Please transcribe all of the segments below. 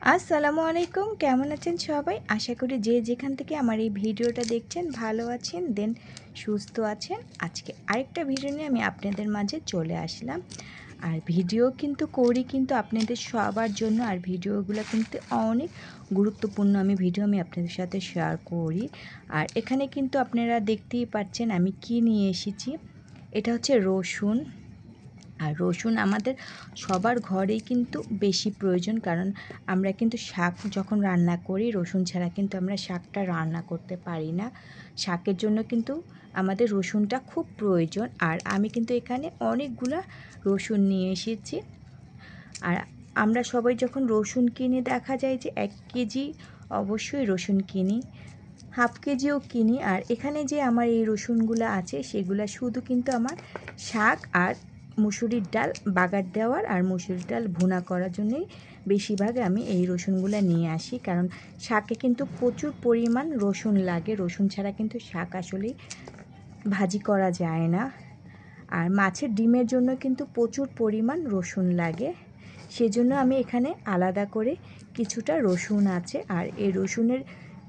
আসসালামু আলাইকুম, কেমন আছেন সবাই? আশা করি যে যেখান থেকে আমার এই ভিডিওটা দেখছেন ভালো আছেন, দেন সুস্থ আছেন। আজকে আরেকটা ভিডিও নিয়ে আমি আপনাদের মাঝে চলে আসলাম। আর ভিডিও কিন্তু করি কিন্তু আপনাদের সবার জন্য, আর ভিডিওগুলো কিন্তু অনেক গুরুত্বপূর্ণ ভিডিও আমি আপনাদের সাথে শেয়ার করি। আর এখানে কিন্তু আপনারা দেখতেই পাচ্ছেন আমি কি নিয়ে এসেছি। এটা হচ্ছে রসুন। আর রসুন আমাদের সবার ঘরেই কিন্তু বেশি প্রয়োজন, কারণ আমরা কিন্তু শাক যখন রান্না করি রসুন ছাড়া কিন্তু আমরা শাকটা রান্না করতে পারি না। শাকের জন্য কিন্তু আমাদের রসুনটা খুব প্রয়োজন। আর আমি কিন্তু এখানে অনেকগুলা রসুন নিয়ে এসেছি। আর আমরা সবাই যখন রসুন কিনি দেখা যায় যে 1 কেজি অবশ্যই রসুন কিনি, হাফ কেজিও কিনি। আর এখানে যে আমার এই রসুনগুলো আছে সেগুলো শুধু কিন্তু আমার শাক আর মুসুরির ডাল বাগার দেওয়ার আর মুসুরির ডাল ভুনা করার জন্যই বেশিরভাগ আমি এই রসুনগুলো নিয়ে আসি, কারণ শাকে কিন্তু প্রচুর পরিমাণ রসুন লাগে। রসুন ছাড়া কিন্তু শাক আসলেই ভাজি করা যায় না। আর মাছের ডিমের জন্য কিন্তু প্রচুর পরিমাণ রসুন লাগে, সেজন্য আমি এখানে আলাদা করে কিছুটা রসুন আছে। আর এই রসুনের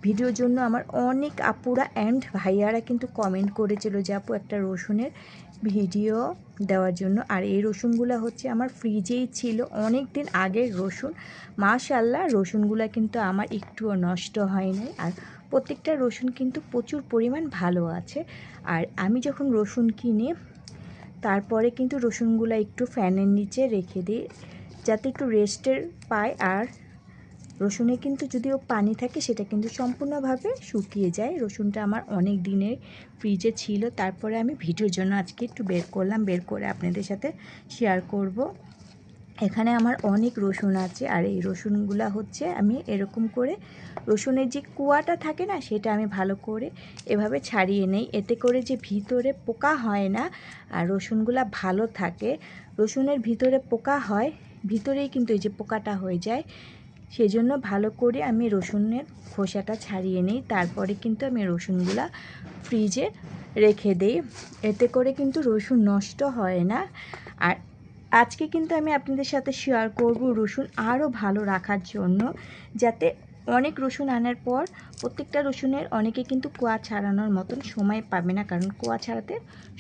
ভিডিওর জন্য আমার অনেক আপুরা অ্যান্ড ভাইয়ারা কিন্তু কমেন্ট করেছিল যে আপু একটা রসুনের ভিডিও দেওয়ার জন্য। আর এই রসুনগুলো হচ্ছে আমার ফ্রিজেই ছিল অনেক দিন আগের রসুন। মাশাআল্লাহ রসুনগুলো কিন্তু আমার একটুও নষ্ট হয় নাই, আর প্রত্যেকটা রসুন কিন্তু প্রচুর পরিমাণ ভালো আছে। আর আমি যখন রসুন কিনি তারপরে কিন্তু রসুনগুলো একটু ফ্যানের নিচে রেখে দিই যাতে একটু রেস্টের পায়। আর রসুনে কিন্তু যদিও পানি থাকে সেটা কিন্তু সম্পূর্ণভাবে শুকিয়ে যায়। রসুনটা আমার অনেক দিনের ফ্রিজে ছিল, তারপরে আমি ভিডিওর জন্য আজকে একটু বের করলাম, বের করে আপনাদের সাথে শেয়ার করব। এখানে আমার অনেক রসুন আছে। আর এই রসুনগুলো হচ্ছে আমি এরকম করে রসুনের যে কুয়াটা থাকে না সেটা আমি ভালো করে এভাবে ছাড়িয়ে নেই, এতে করে যে ভিতরে পোকা হয় না আর রসুনগুলো ভালো থাকে। রসুনের ভিতরে পোকা হয়, ভিতরেই কিন্তু এই যে পোকাটা হয়ে যায়, সেজন্য ভালো করে আমি রসুনের খোসাটা ছাড়িয়ে নিই। তারপরে কিন্তু আমি রসুনগুলা ফ্রিজে রেখে দিই, এতে করে কিন্তু রসুন নষ্ট হয় না। আর আজকে কিন্তু আমি আপনাদের সাথে শেয়ার করব রসুন আরও ভালো রাখার জন্য, যাতে অনেক রসুন আনার পর প্রত্যেকটা রসুনের অনেকে কিন্তু কোয়া ছাড়ানোর মতন সময় পাবে না, কারণ কোয়া ছাড়াতে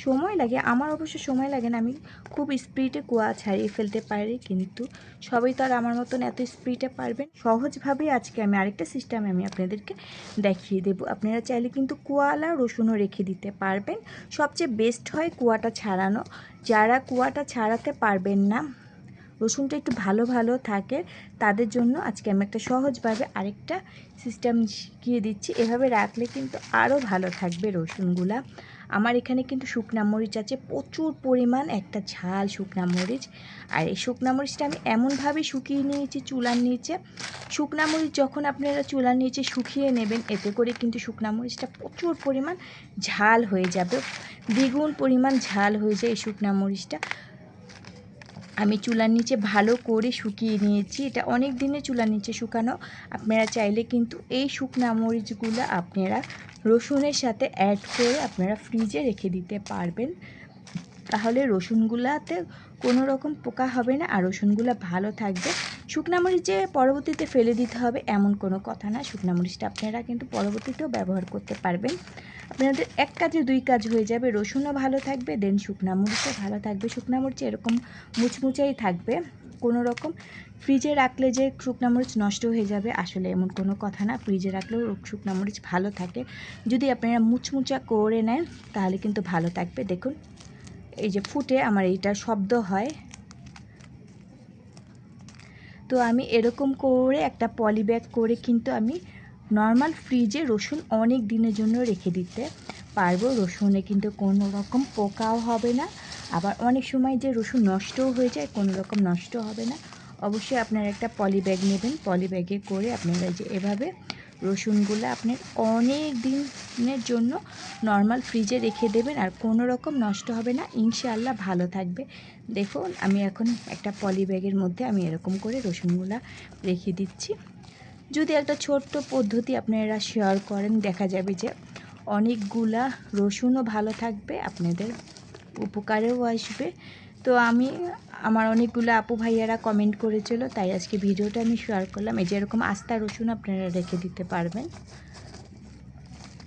সময় লাগে। আমার অবশ্য সময় লাগে না, আমি খুব স্পিডে কোয়া ছাড়িয়ে ফেলতে পারি, কিন্তু সবাই তো আর আমার মতন এত স্পিডে পারবেন। সহজভাবে আজকে আমি আরেকটা সিস্টেম আমি আপনাদেরকে দেখিয়ে দেব। আপনারা চাইলে কিন্তু কোয়ালা রসুনও রেখে দিতে পারবেন, সবচেয়ে বেস্ট হয় কুয়াটা ছাড়ানো। যারা কুয়াটা ছাড়াতে পারবেন না, রসুনটা একটু ভালো ভালো থাকে, তাদের জন্য আজকে আমি একটা সহজভাবে আরেকটা সিস্টেম শিখিয়ে দিচ্ছি। এভাবে রাখলে কিন্তু আরও ভালো থাকবে রসুনগুলা। আমার এখানে কিন্তু শুকনা মরিচ আছে প্রচুর পরিমাণ, একটা ঝাল শুকনা মরিচ। আর এই শুকনা মরিচটা আমি এমনভাবে শুকিয়ে নিয়েছি চুলার নিচে। শুকনা মরিচ যখন আপনারা চুলার নিচে শুকিয়ে নেবেন, এতে করে কিন্তু শুকনা মরিচটা প্রচুর পরিমাণ ঝাল হয়ে যাবে, দ্বিগুণ পরিমাণ ঝাল হয়ে যায় এই শুকনা মরিচটা। আমি চুলার নিচে ভালো করে শুকিয়ে নিয়েছি, এটা অনেক দিনে চুলার নিচে শুকানো। আপনারা চাইলে কিন্তু এই শুকনা মরিচগুলো আপনারা রসুনের সাথে অ্যাড করে আপনারা ফ্রিজে রেখে দিতে পারবেন, তাহলে রসুনগুলাতে কোনো রকম পোকা হবে না আর রসুনগুলো ভালো থাকবে। শুকনা মরিচ যে পরবর্তীতে ফেলে দিতে হবে এমন কোনো কথা না, শুকনা মরিচটা আপনারা কিন্তু পরবর্তীতেও ব্যবহার করতে পারবেন। আপনাদের এক কাজে দুই কাজ হয়ে যাবে, রসুনও ভালো থাকবে, দেন শুকনা মরিচও ভালো থাকবে। শুকনা মরিচ এরকম মুচমুচাই থাকবে, কোনো রকম ফ্রিজে রাখলে যে শুকনা মরিচ নষ্ট হয়ে যাবে আসলে এমন কোনো কথা না। ফ্রিজে রাখলেও শুকনা মরিচ ভালো থাকে, যদি আপনারা মুচমুচা করে নেন তাহলে কিন্তু ভালো থাকবে। দেখুন এই যে ফুটে আমার এইটা শব্দ হয়, তো আমি এরকম করে একটা পলি ব্যাগ করে কিন্তু আমি নর্মাল ফ্রিজে রসুন অনেক দিনের জন্য রেখে দিতে পারবো। রসুনে কিন্তু কোনো রকম পোকাও হবে না, আবার অনেক সময় যে রসুন নষ্টও হয়ে যায় কোনো রকম নষ্ট হবে না। অবশ্যই আপনারা একটা পলি ব্যাগ নেবেন, পলি ব্যাগে করে আপনারা যে এভাবে রসুনগুলো আপনার অনেক দিনের জন্য নর্মাল ফ্রিজে রেখে দেবেন, আর কোনো রকম নষ্ট হবে না, ইনশাআল্লাহ ভালো থাকবে। দেখুন আমি এখন একটা পলি ব্যাগের মধ্যে আমি এরকম করে রসুনগুলো রেখে দিচ্ছি। যদি একটা ছোট্ট পদ্ধতি আপনারা শেয়ার করেন দেখা যাবে যে অনেকগুলা রসুনও ভালো থাকবে, আপনাদের উপকারেও আসবে। তো আমার অনেকগুলো আপু ভাইয়ারা কমেন্ট করেছিল, তাই আজকে ভিডিওটা আমি শেয়ার করলাম। এই যে এরকম আস্তা রসুন আপনারা রেখে দিতে পারবেন।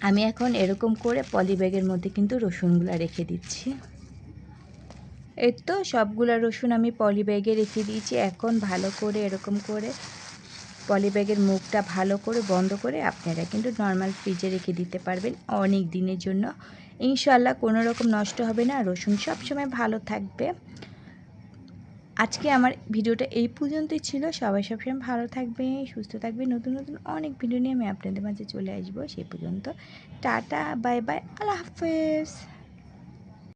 আমি এখন এরকম করে পলি ব্যাগের মধ্যে কিন্তু রসুনগুলো রেখে দিচ্ছি। এই তো সবগুলা রসুন আমি পলি ব্যাগে রেখে দিয়েছি। এখন ভালো করে এরকম করে পলি ব্যাগের মুখটা ভালো করে বন্ধ করে আপনারা কিন্তু নর্মাল ফ্রিজে রেখে দিতে পারবেন অনেক দিনের জন্য। ইনশাআল্লাহ কোনো রকম নষ্ট হবে না, রসুন সবসময় ভালো থাকবে। আজকে আমার ভিডিওটা এই পর্যন্তই ছিল। সবাই সবসময় ভালো থাকবে, সুস্থ থাকবে। নতুন নতুন অনেক ভিডিও নিয়ে আমি আপনাদের মাঝে চলে আসবো। সেই পর্যন্ত টাটা, বাই বাই, আল্লাহ হাফেজ।